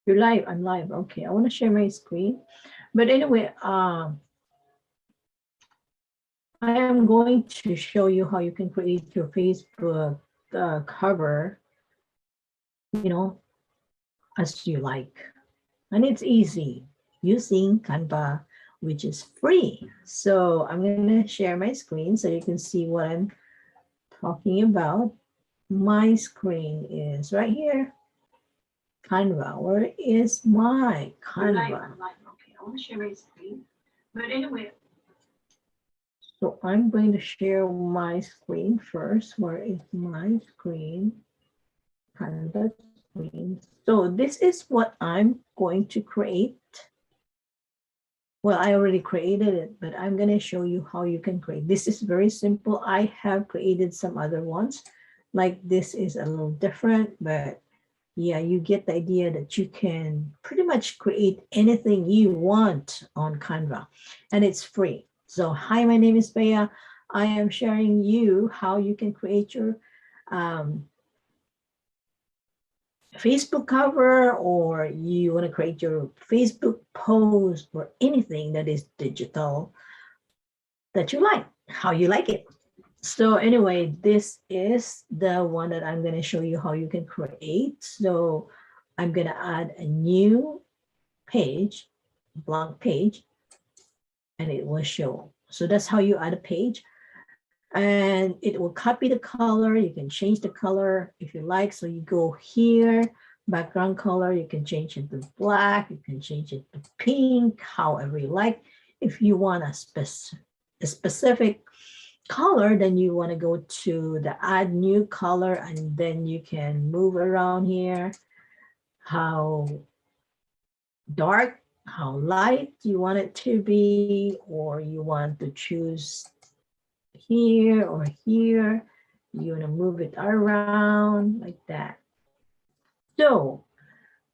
You're live. I'm live. Okay, I want to share my screen. But anyway, I am going to show you how you can create your Facebook cover, you know, as you like. And it's easy using Canva, which is free. So I'm going to share my screen so you can see what I'm talking about. My screen is right here. Canva. Where is my Canva? Okay, I want to share my screen. But anyway, so I'm going to share my screen first. Where is my screen? Canva screen. So this is what I'm going to create. Well, I already created it, but I'm going to show you how you can create. This is very simple. I have created some other ones. Like this is a little different, but yeah, you get the idea that you can pretty much create anything you want on Canva, and it's free. So hi, my name is Bea. I am sharing you how you can create your Facebook cover, or you want to create your Facebook post, or anything that is digital that you like, how you like it. So anyway, this is the one that I'm going to show you how you can create. So I'm going to add a new page, blank page, and it will show. So that's how you add a page, and it will copy the color. You can change the color if you like. So you go here, background color, you can change it to black, you can change it to pink, however you like. If you want a specific color, then you want to go to the add new color, and then you can move around here how dark, how light you want it to be, or you want to choose here or here. You want to move it around like that. So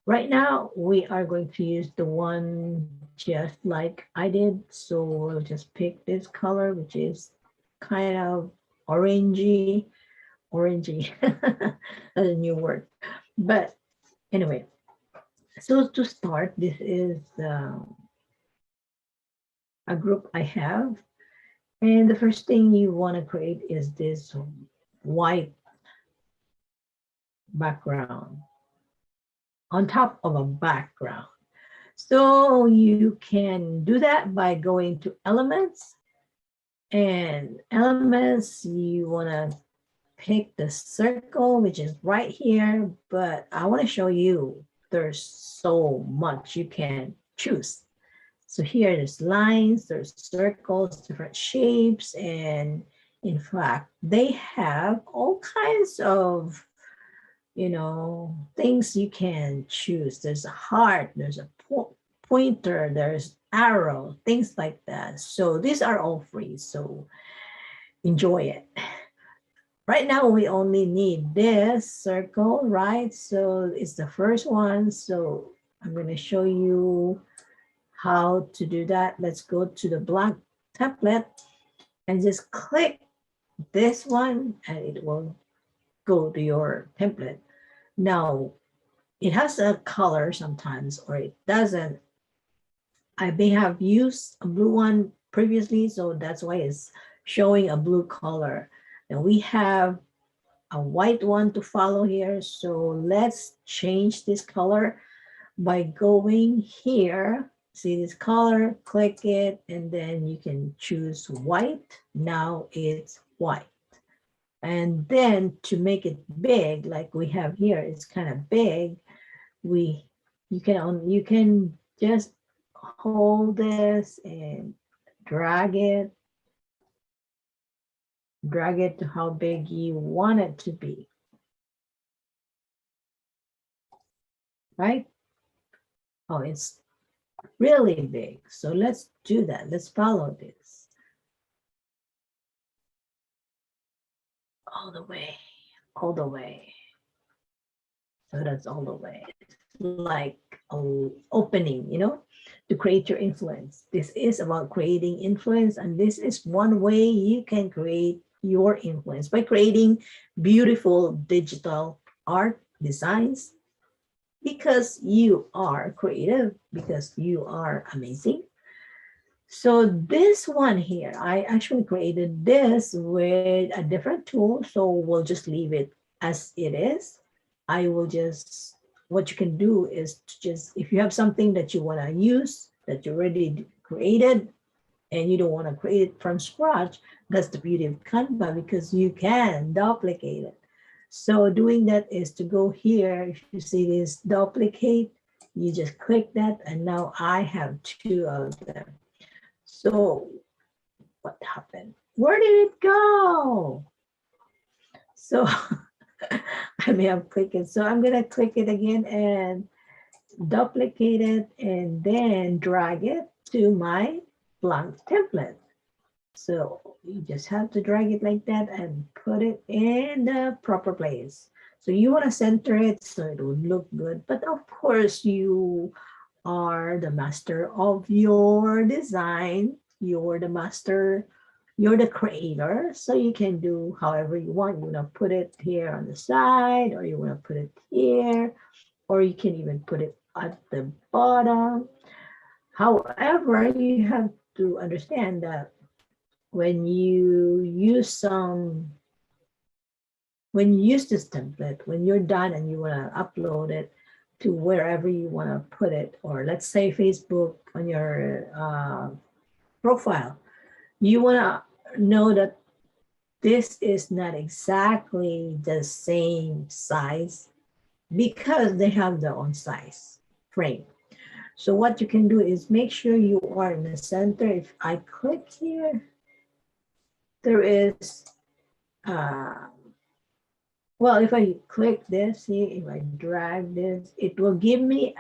right now we are going to use the one just like I did. So we'll just pick this color, which is kind of orangey. That's a new word. But anyway, so to start, this is a group I have. And the first thing you want to create is this white background on top of a background. So you can do that by going to elements, and elements, you want to pick the circle, which is right here, but I want to show you there's so much you can choose. So here there's lines, there's circles, different shapes, and in fact, they have all kinds of, things you can choose. There's a heart, there's a pointer, there's arrow, things like that. So these are all free, so enjoy it. Right now, we only need this circle, right? So it's the first one. So I'm going to show you how to do that. Let's go to the blank template and just click this one, and it will go to your template. Now, it has a color sometimes, or it doesn't. I may have used a blue one previously, so that's why it's showing a blue color. And we have a white one to follow here. So let's change this color by going here. See this color, click it, and then you can choose white. Now it's white. And then to make it big, like we have here, it's kind of big. You can just hold this and drag it to how big you want it to be, right? Oh, it's really big. So let's do that. Let's follow this all the way. So that's all the way. It's like an opening, to create your influence. This is about creating influence, and this is one way you can create your influence by creating beautiful digital art designs, because you are creative, because you are amazing. So this one here, I actually created this with a different tool. So we'll just leave it as it is. I will just, what you can do is to just, if you have something that you want to use that you already created and you don't want to create it from scratch, that's the beauty of Canva because you can duplicate it. So doing that is to go here. If you see this duplicate, you just click that and now I have two of them. So what happened? Where did it go? So I may have clicked it. So I'm going to click it again and duplicate it and then drag it to my blank template. So you just have to drag it like that and put it in the proper place. So you want to center it so it will look good. But of course, you are the master of your design. You're the master, you're the creator. So you can do however you want. You want to put it here on the side, or you want to put it here, or you can even put it at the bottom. However, you have to understand that when you use this template, when you're done and you want to upload it to wherever you want to put it, or let's say Facebook on your profile, you want to know that this is not exactly the same size because they have their own size frame. So what you can do is make sure you are in the center. If I click here, there is uh, well, if I click this, see, if I drag this, it will give me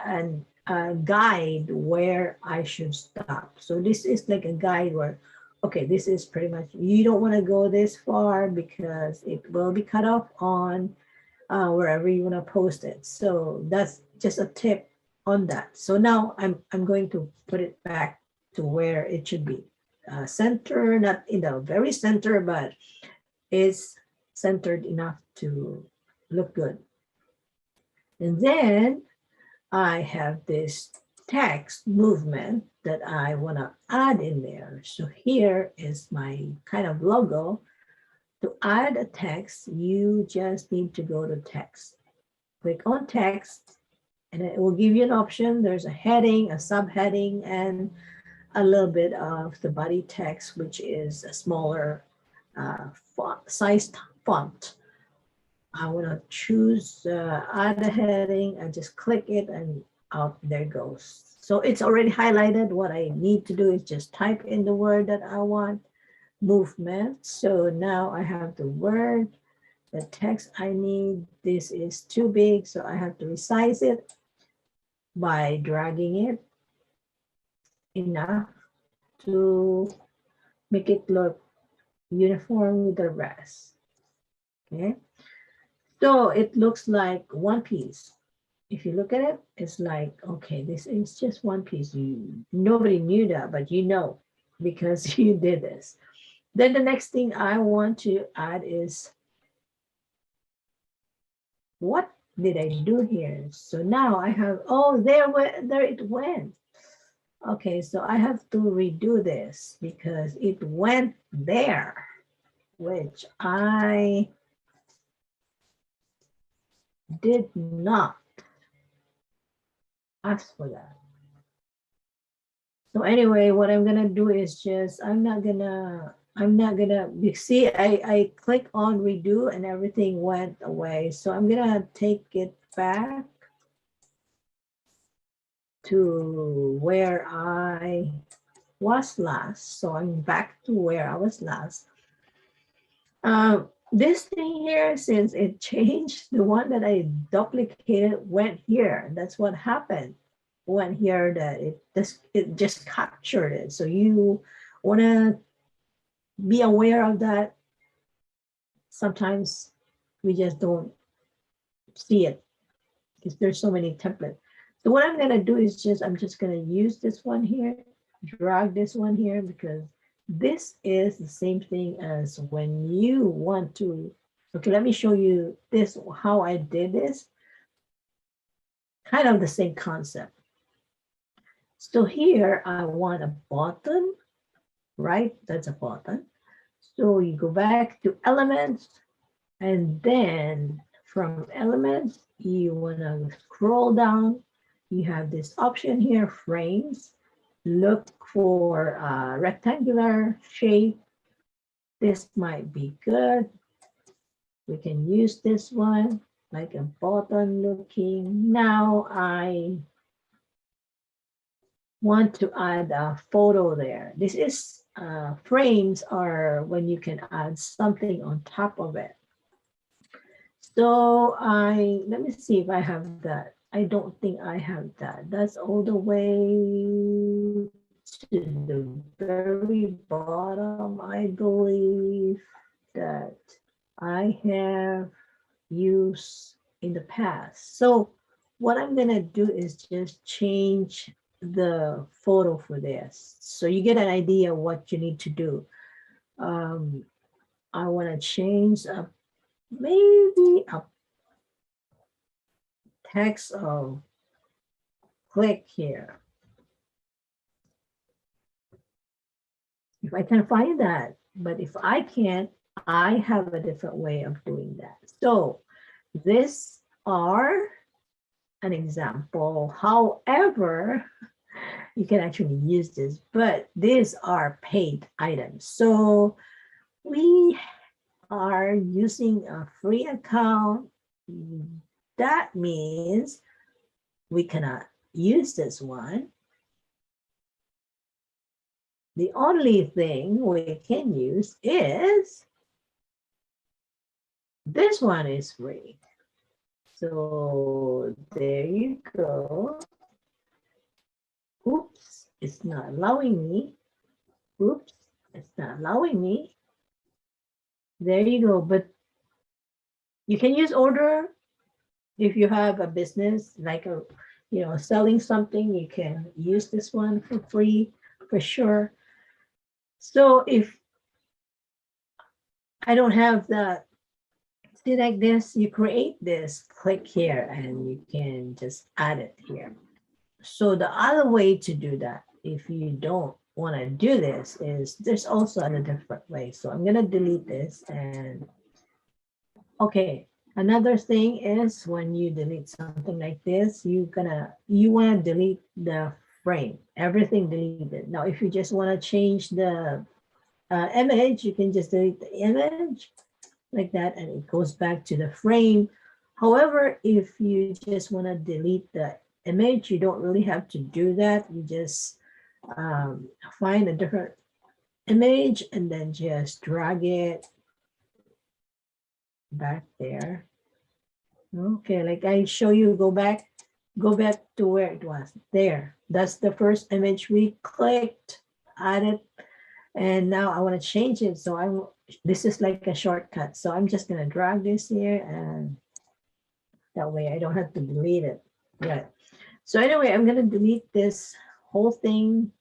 a guide where I should stop. So this is like a guide where, okay, this is pretty much, you don't want to go this far because it will be cut off on wherever you want to post it. So that's just a tip on that. So now I'm going to put it back to where it should be. Center, not in the very center, but it's centered enough to look good. And then I have this text movement that I want to add in there. So here is my kind of logo. To add a text, you just need to go to text. Click on text, and it will give you an option. There's a heading, a subheading, and a little bit of the body text, which is a smaller sized font. I want to choose add a heading and just click it and out there goes. So it's already highlighted. What I need to do is just type in the word that I want, movement. So now I have the word, the text I need. This is too big, so I have to resize it by dragging it enough to make it look uniform with the rest. Okay. So it looks like one piece. If you look at it, it's like, okay, this is just one piece. Nobody knew that, but you know, because you did this. Then the next thing I want to add is, what did I do here? So now I have, oh, there it went. Okay, so I have to redo this because it went there, which I did not ask for that. So anyway, what I'm gonna do is just, you see, I click on redo and everything went away. So I'm gonna take it back to where I was last. So I'm back to where I was last. This thing here, since it changed, the one that I duplicated went here. That's what happened. Went here that it just captured it. So you want to be aware of that. Sometimes we just don't see it because there's so many templates. So what I'm going to do is I'm just going to use this one here, drag this one here, because this is the same thing as when you want to, okay, let me show you this, how I did this. kind of the same concept. So here I want a button, right? That's a button. So you go back to elements, and then from elements, you want to scroll down. You have this option here, frames. Look for a rectangular shape. This might be good. We can use this one, like a button looking. Now I want to add a photo there. This is frames are when you can add something on top of it. So let me see if I have that. I don't think I have that. That's all the way to the very bottom. I believe that I have used in the past. So what I'm gonna do is just change the photo for this. So you get an idea what you need to do. I wanna change maybe a text of click here. If I can find that, but if I can't, I have a different way of doing that. So this are an example. However, you can actually use this, but these are paid items. So we are using a free account. That means we cannot use this one. The only thing we can use is this one is free. So there you go. Oops, it's not allowing me. Oops, it's not allowing me. There you go. But you can use order if you have a business like selling something. You can use this one for free for sure. So if I don't have that, see like this, you create this, click here, and you can just add it here. So the other way to do that, if you don't want to do this, is there's also a different way. So I'm going to delete this. And okay, another thing is when you delete something like this, you want to delete the frame, everything deleted. Now, if you just want to change the image, you can just delete the image like that, and it goes back to the frame. However, if you just want to delete the image, you don't really have to do that. You just find a different image and then just drag it back there. Okay, like I show you, go back to where it was. There, that's the first image we clicked, added, and now I want to change it. So this is like a shortcut. So I'm just gonna drag this here, and that way I don't have to delete it. Yeah. So anyway, I'm gonna delete this whole thing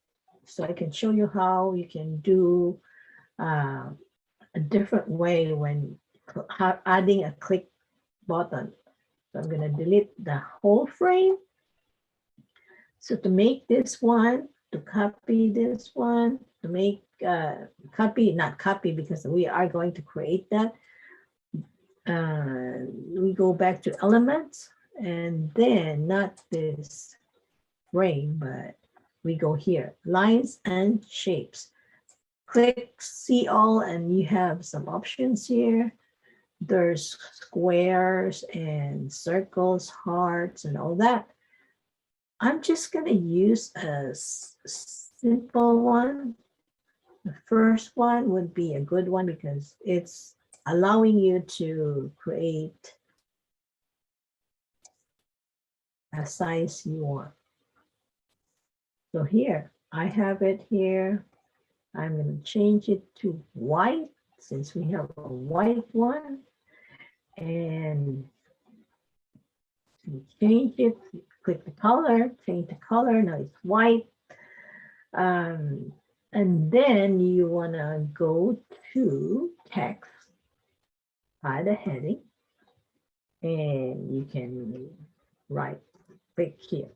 so I can show you how you can do a different way when adding a click button. So I'm gonna delete the whole frame. So to make this one, to copy this one, to make not copy because we are going to create that. We go back to elements, and then not this frame, but we go here, lines and shapes. Click see all, and you have some options here. There's squares and circles, hearts, and all that. I'm just going to use a simple one. The first one would be a good one because it's allowing you to create a size you want. So here, I have it here. I'm going to change it to white since we have a white one. And change it, click the color, change the color, now it's white. And then you want to go to text, add a heading, and you can write click here.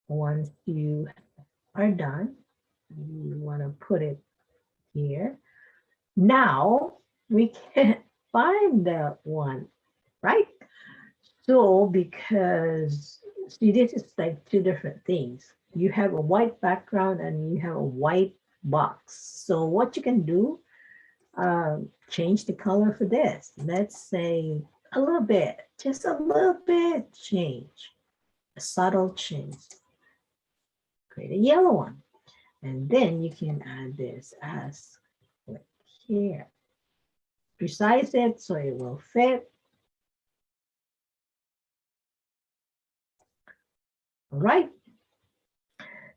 Once you are done, you want to put it here. Now we can find that one, right? So because see, this is like two different things. You have a white background and you have a white box. So what you can do, change the color for this. Let's say a little bit, just a little bit change, a subtle change. Create a yellow one. And then you can add this as click here. Resize it so it will fit. All right.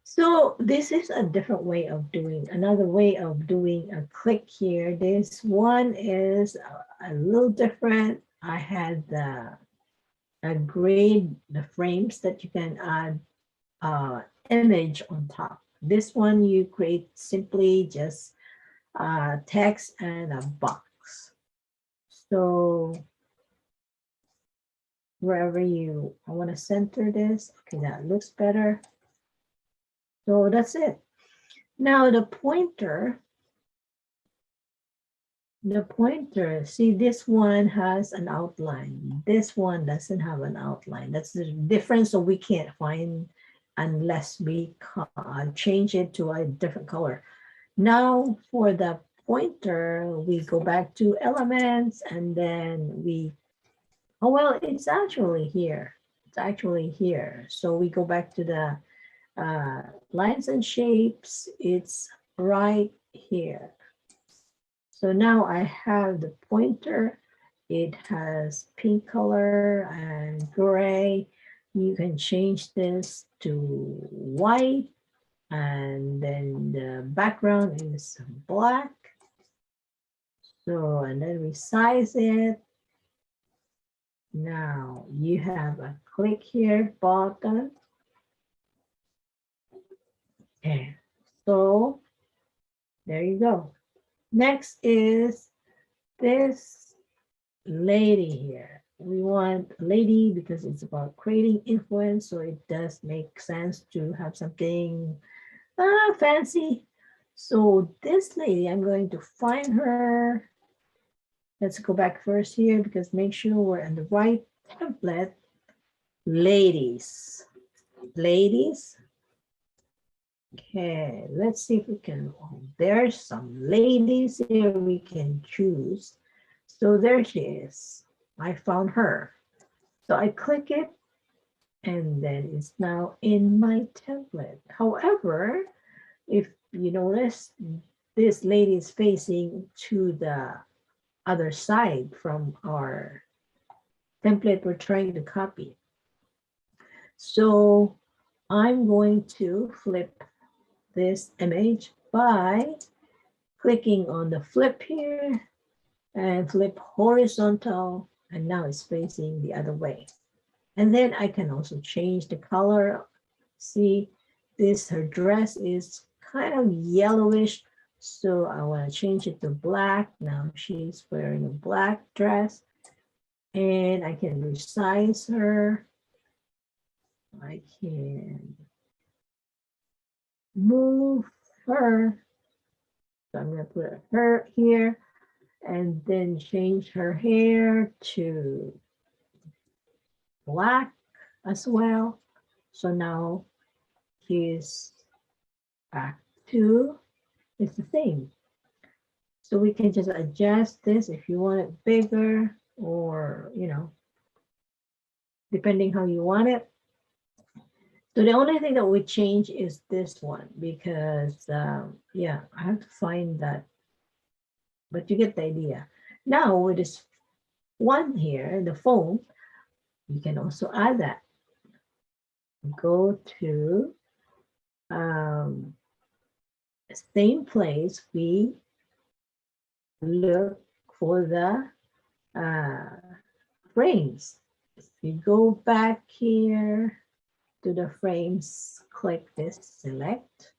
So this is a different way of doing, another way of doing a click here. This one is a little different. I had a grade, the frames that you can add image on top. This one you create simply just text and a box. So wherever I want to center this, okay, that looks better. So that's it. Now the pointer, see this one has an outline. This one doesn't have an outline. That's the difference. So we can't find unless we change it to a different color. Now for the pointer, we go back to elements and then oh, well, it's actually here. It's actually here. So we go back to the lines and shapes. It's right here. So now I have the pointer. It has pink color and gray. You can change this to white, and then the background is black. So, and then resize it. Now you have a click here button. Okay, so there you go. Next is this lady here. We want a lady because it's about creating influence, so it does make sense to have something fancy. So this lady, I'm going to find her. Let's go back first here because make sure we're in the right template. Ladies. Okay, let's see if we can, there's some ladies here we can choose. So there she is. I found her. So I click it and then it's now in my template. However, if you notice, this lady is facing to the other side from our template we're trying to copy. So I'm going to flip this image by clicking on the flip here and flip horizontal, and now it's facing the other way. And then I can also change the color. See, her dress is kind of yellowish, so I want to change it to black. Now she's wearing a black dress, and I can resize her. I can move her. So I'm going to put her here and then change her hair to black as well. So now she's back to, it's the same. So we can just adjust this if you want it bigger or, depending how you want it. So the only thing that would change is this one because, yeah, I have to find that, but you get the idea. Now with this one here, the phone, you can also add that. Go to same place, we look for the frames. If you go back here to the frames, click this, select,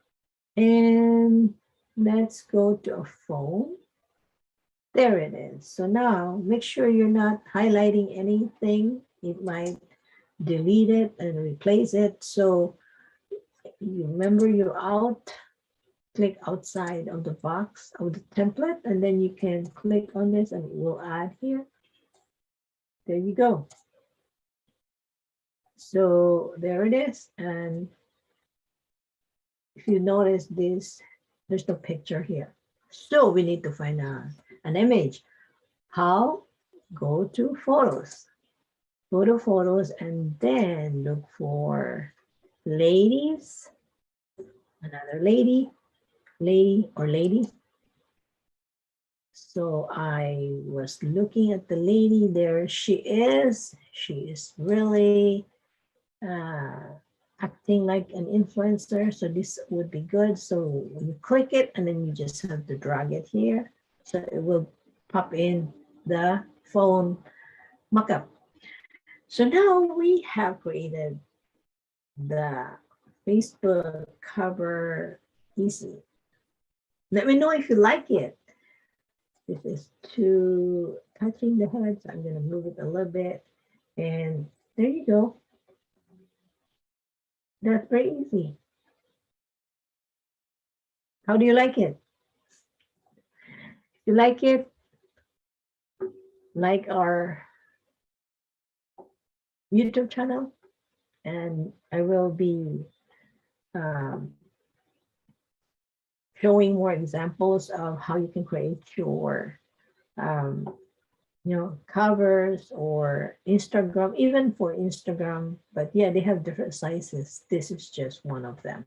and let's go to a phone. There it is. So now make sure you're not highlighting anything. It might delete it and replace it. So you remember you're out, click outside of the box of the template, and then you can click on this and it will add here. There you go. So there it is. And if you notice this, there's no picture here. So we need to find an image. How? Go to photos. Go to photos and then look for ladies, another lady, lady or lady. So I was looking at the lady there. She is really acting like an influencer. So this would be good. So you click it and then you just have to drag it here. So it will pop in the phone mockup. So now we have created the Facebook cover easy. Let me know if you like it. This is too touching the head, so I'm going to move it a little bit. And there you go. That's very easy. How do you like it? If you like it, like our YouTube channel, and I will be showing more examples of how you can create your covers or Instagram, even for Instagram. But yeah, they have different sizes. This is just one of them.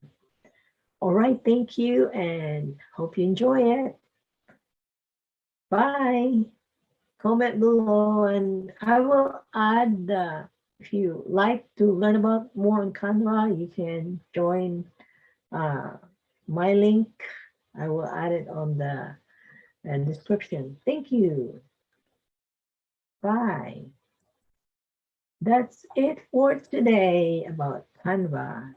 All right, thank you and hope you enjoy it. Bye. Comment below and I will add if you like to learn about more on Canva, you can join my link. I will add it on the description. Thank you. Bye. That's it for today about Canva.